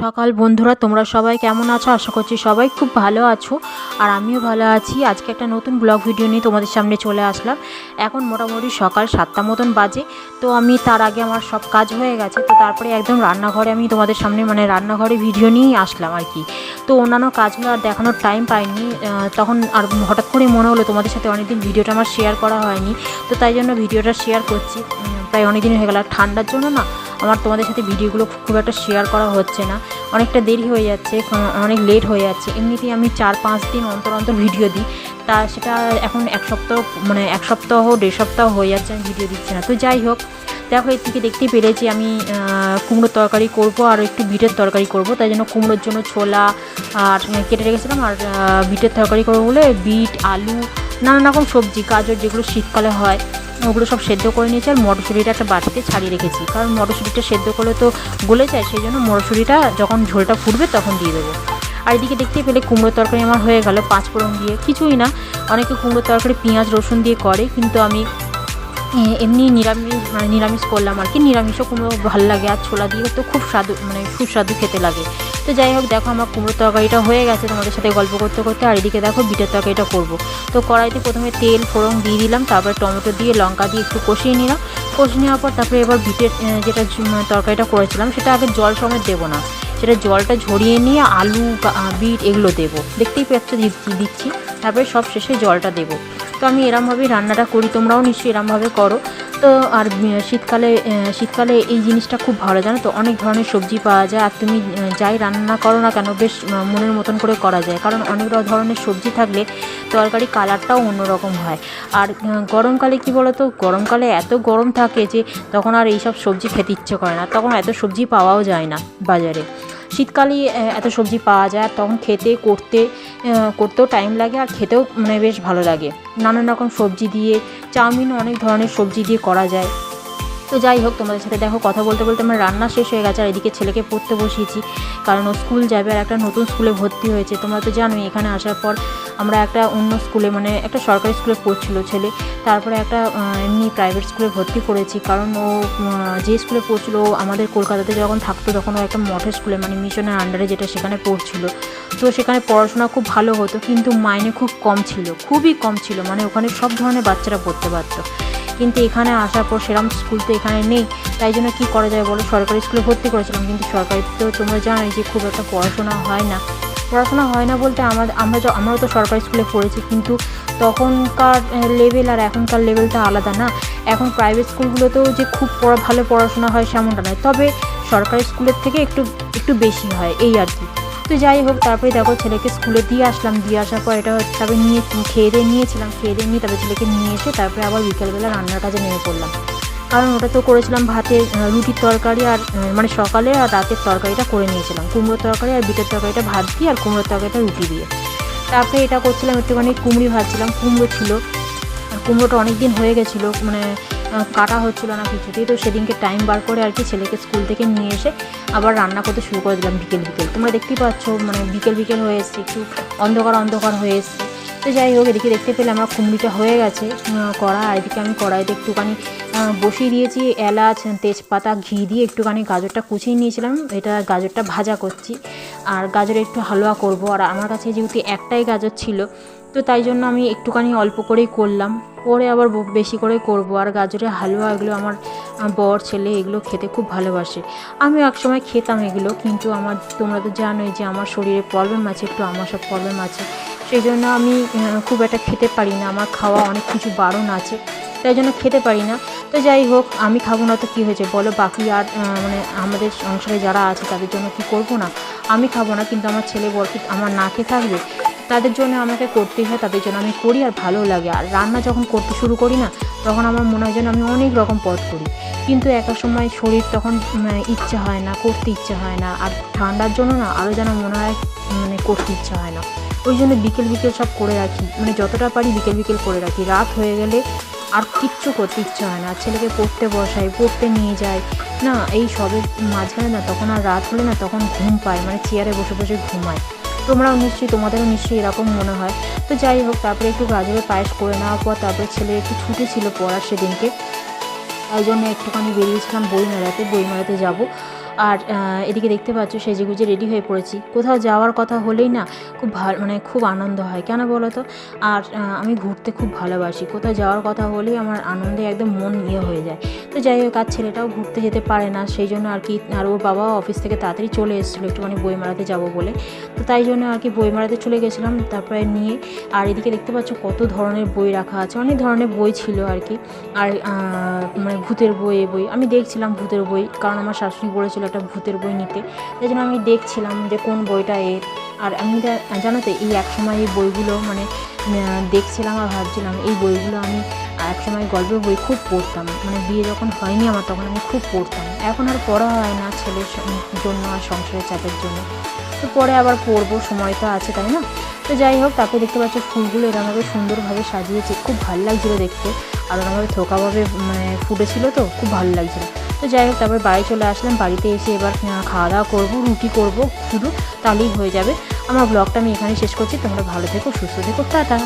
সকাল বন্ধুরা, তোমরা সবাই কেমন আছো? আশা করছি সবাই খুব ভালো আছো, আর আমিও ভালো আছি। আজকে একটা নতুন ব্লগ ভিডিও নিয়ে তোমাদের সামনে চলে আসলাম। এখন মোটামুটি সকাল 7টা মতন বাজে। তো আমি তার আগে আমার সব কাজ হয়ে গেছে, তো তারপরে একদম রান্নাঘরে আমি তোমাদের সামনে রান্নাঘরে ভিডিও নিয়েই আসলাম আর কি। তো অন্যান্য কাজগুলো আর দেখানোর টাইম পাইনি, তখন আর হঠাৎ করে মনে হলো তোমাদের সাথে অনেকদিন ভিডিওটা আমার শেয়ার করা হয়নি, তো তাই জন্য ভিডিওটা শেয়ার করছি। প্রায় অনেকদিন হয়ে গেল, ঠান্ডার জন্য না আমার তোমাদের সাথে ভিডিওগুলো খুব একটা শেয়ার করা হচ্ছে না, অনেকটা দেরি হয়ে যাচ্ছে, অনেক লেট হয়ে যাচ্ছে। এমনিতেই আমি 4-5 দিন অন্তর অন্তর ভিডিও দিই, তা সেটা এখন এক সপ্তাহ 1 সপ্তাহ হয়ে যাচ্ছে আমি ভিডিও দিচ্ছি না। তো যাই হোক, দেখো এর থেকে দেখতেই পেরেছি আমি কুমড়োর তরকারি করব আর একটু বিটের তরকারি করব, তাই জন্য কুমড়োর জন্য ছোলা আর কেটে রেখেছিলাম, আর বিটের তরকারি করবো বলে বিট, আলু, নানান রকম সবজি, গাজর যেগুলো শীতকালে হয় ওগুলো সব সেদ্ধ করে নিয়েছি। আর মটরশুঁটিটা একটা বাটিতে ছাড়িয়ে রেখেছি, কারণ মটরশুঁটিটা সেদ্ধ করলে তো গলে যায়, সেই জন্য মটরশুঁটিটা যখন ঝোলটা ফুটবে তখন দিয়ে দেবো। আর এদিকে দেখতেই পেলে কুমড়োর তরকারি আমার হয়ে গেল 5 ফোড়ন দিয়ে। কিছুই না, অনেকে কুমড়োর তরকারি পেঁয়াজ রসুন দিয়ে করে, কিন্তু আমি এমনি নিরামিষ করলাম আর কি। নিরামিষও কুমড়ো ভালো লাগে, আর ছোলা দিয়ে তো খুব সুস্বাদু খেতে লাগে। তো যাই হোক, দেখো আমার কুমড়োর তরকারিটা হয়ে গেছে তোমাদের সাথে গল্প করতে করতে। আর এদিকে দেখো বিটের তরকারিটা করব। তো কড়াইতে প্রথমে তেল ফোড়ন দিয়ে দিলাম, তারপরে টমেটো দিয়ে লঙ্কা দিয়ে একটু কষিয়ে নিলাম। কষিয়ে নেওয়ার পর তারপরে এবার বিটের যেটা তরকারিটা করেছিলাম সেটা আগে জল সমেত দেবো না, সেটা জলটা ঝরিয়ে নিয়ে আলু বিট এগুলো দেবো, দেখতেই পাচ্ছ দিচ্ছি। তারপরে সব শেষে জলটা দেবো। তো আমি এরমভাবেই রান্নাটা করি, তোমরাও নিশ্চয়ই এরমভাবে করো। তো আর শীতকালে এই জিনিসটা খুব ভালো, জানো তো, অনেক ধরনের সবজি পাওয়া যায়, আর তুমি যাই রান্না করো না কেন বেশ মনের মতন করে করা যায়, কারণ অনেক ধরনের সবজি থাকলে তরকারি কালারটাও অন্যরকম হয়। আর গরমকালে কি বলো তো, গরমকালে এত গরম থাকে যে তখন আর এইসব সবজি খেতে ইচ্ছে করে না, তখন এত সবজি পাওয়াও যায় না বাজারে। শীতকালেই এত সবজি পাওয়া যায়, আর তখন করতেও টাইম লাগে, আর খেতেও বেশ ভালো লাগে। নানান রকম সবজি দিয়ে চাউমিনও অনেক ধরনের সবজি দিয়ে করা যায়। তো যাই হোক, তোমাদের সাথে দেখো কথা বলতে বলতে আমার রান্না শেষ হয়ে গেছে, আর এদিকে ছেলেকে পড়তে বসিয়েছি, কারণ ও স্কুল যাবে, আর একটা নতুন স্কুলে ভর্তি হয়েছে। তোমরা তো জানোই এখানে আসার পর আমরা একটা অন্য স্কুলে একটা সরকারি স্কুলে পড়ছিল ছেলে, তারপরে একটা এমনি প্রাইভেট স্কুলে ভর্তি করেছি, কারণ ও যে স্কুলে পড়ছিল আমাদের কলকাতাতে যখন থাকতো তখন ও একটা মঠের স্কুলে মিশনের আন্ডারে যেটা, সেখানে পড়ছিল। তো সেখানে পড়াশোনা খুব ভালো হতো, কিন্তু মাইনে খুব কম ছিল, খুবই কম ছিল, ওখানে সব ধরনের বাচ্চারা পড়তে পারতো। কিন্তু এখানে আসার পর সেরকম স্কুল তো এখানে নেই, তাই জন্য কী করা যায় বলো, সরকারি স্কুলে ভর্তি করেছিলাম। কিন্তু সরকারি তো তোমরা জানোই যে খুব একটা পড়াশোনা হয় না বলতে আমরাও তো সরকারি স্কুলে পড়েছি, কিন্তু তখনকার লেভেল আর এখনকার লেভেলটা আলাদা না। এখন প্রাইভেট স্কুলগুলোতেও যে খুব ভালো পড়াশোনা হয় সেমনটা নয়, তবে সরকারি স্কুলের থেকে একটু বেশি হয়, এই আর কি। তো যাই হোক, তারপরে দেখো ছেলেকে স্কুলে দিয়ে আসলাম, দিয়ে আসার পর এটা তারপরে খেয়ে দিয়ে নিয়ে তারপরে ছেলেকে নিয়ে এসে তারপরে আবার বিকেলবেলা রান্নার কাজে নেমে পড়লাম, কারণ ওটা তো করেছিলাম রুটির তরকারি, আর সকালে আর রাতের তরকারিটা করে নিয়েছিলাম, কুমড়োর তরকারি আর বিটের তরকারিটা ভাত দিয়ে, আর কুমড়োর তরকারিটা রুটি দিয়ে। তারপরে এটা করছিলাম, একটুখানি কুমড়ি ভাজছিলাম, কুমড়ো ছিল, আর কুমড়োটা অনেক দিন হয়ে গেছিলো, কাটা হচ্ছিলো না কিছুতেই। তো সেদিনকে টাইম বার করে আর কি ছেলেকে স্কুল থেকে নিয়ে এসে আবার রান্না করতে শুরু করে দিলাম বিকেল। তোমরা দেখতেই পাচ্ছ বিকেল হয়ে এসছে, একটু অন্ধকার হয়ে এসছে। তো যাই হোক, এদিকে দেখতে পেলে আমার কুমড়িটা হয়ে গেছে কড়া, আর এদিকে আমি কড়াইতে একটুখানি বসিয়ে দিয়েছি এলাচ তেজপাতা ঘি দিয়ে, একটুখানি গাজরটা কুচিয়ে নিয়েছিলাম, এটা গাজরটা ভাজা করছি, আর গাজরে একটু হালুয়া করব। আর আমার কাছে যেহেতু একটাই গাজর ছিল, তো তাই জন্য আমি একটুখানি অল্প করেই করলাম, পরে আবার বেশি করে করব। আর গাজরের হালুয়া এগুলো আমার বর ছেলে এগুলো খেতে খুব ভালোবাসে, আমিও একসময় খেতাম এগুলো, কিন্তু তোমরা তো জানোই যে আমার শরীরে প্রবলেম আছে, একটু আমাশয় প্রবলেম আছে, সেই জন্য আমি খুব একটা খেতে পারি না, আমার খাওয়া অনেক কিছু বারণ আছে, তাই জন্য খেতে পারি না। তো যাই হোক, আমি খাবো না তো কী হয়েছে বলো, বাকি আর আমাদের সংসারে যারা আছে তাদের জন্য কি করব না, আমি খাবো না, কিন্তু আমার ছেলে বর কি আমার না খেয়ে থাকবে? তাদের জন্য আমাকে করতেই হয়, তাদের জন্য আমি করি, আর ভালো লাগে। আর রান্না যখন করতে শুরু করি না, তখন আমার মনে হয় যেন আমি অনেক রকম পদ করি, কিন্তু একটা সময় শরীর তখন ইচ্ছে হয় না, করতে ইচ্ছে হয় না, আর ঠান্ডার জন্য না আরও যেন মনে হয় করতে ইচ্ছে হয় না। ওই জন্য বিকেল সব করে রাখি, যতটা পারি বিকেল করে রাখি, রাত হয়ে গেলে আর কিচ্ছু করতে ইচ্ছে হয় না। ছেলেকে পড়তে নিয়ে যায় না, এই সবের মাঝখানে না তখন আর রাত হলে না তখন ঘুম পায়, চেয়ারে বসে বসে ঘুমায়। তোমাদেরও নিশ্চয়ই এরকম মনে হয়। তো যাই হোক, তারপরে একটু গাজরের পায়েস করে নেওয়ার পর তারপরে ছেলের একটু ছুটি ছিল পড়ার সেদিনকে, তাই জন্য একটুখানি বেরিয়েছিলাম বই মেলাতে যাব। আর এদিকে দেখতে পাচ্ছ সেজেগুজে রেডি হয়ে পড়েছি। কোথাও যাওয়ার কথা হলেই না খুব মানে খুব আনন্দ হয়, কেন বলো তো? আর আমি ঘুরতে খুব ভালোবাসি, কোথাও যাওয়ার কথা হলেই আমার আনন্দে একদম মন হয়ে যায়। তো যাই হোক, আর ছেলেটাও ঘুরতে যেতে পারে না, সেই জন্য আর কি, আর ওর বাবাও অফিস থেকে তাড়াতাড়ি চলে এসেছিলো একটুখানি বইমেলাতে যাব বলে। তো তাই জন্য আর কি বইমেলাতে চলে গেছিলাম তারপরে নিয়ে। আর এদিকে দেখতে পাচ্ছ কত ধরনের বই রাখা আছে, অনেক ধরনের বই ছিল আর কি। আর মানে ভূতের বই আমি দেখছিলাম ভূতের বই, কারণ আমার শাশুড়ি বলেছিল একটা ভূতের বই নিতে, তাই জন্য আমি দেখছিলাম যে কোন বইটা এর। আর আমি জানো তো, এই এক সময় এই বইগুলো মানে দেখছিলাম আর ভাবছিলাম এই বইগুলো আমি এক সময় গল্পের বই খুব পড়তাম, মানে বিয়ে যখন হয়নি আমার তখন আমি খুব পড়তাম। এখন আর পড়া হয় না ছেলের জন্য আর সংসারের চাপের জন্য, তো পরে আবার পড়বো, সময় তো আছে, তাই না? তো যাই হোক, তারপরে দেখতে পাচ্ছ ফুলগুলো এরকমভাবে সুন্দরভাবে সাজিয়েছে, খুব ভালো লাগছিলো দেখতে। আর ওরকমভাবে থোকাভাবে মানে ফুটেছিল, তো খুব ভালো লাগছিলো। তো যাই হোক, তারপরে বাড়ি চলে আসলাম। বাড়িতে এসে এবার খাওয়া দাওয়া করবো, রুটি করবো শুধু, তাহলেই হয়ে যাবে। আমার ব্লগটা আমি এখানে শেষ করছি। তোমরা ভালো থেকো, সুস্থ থেকো, টাটা।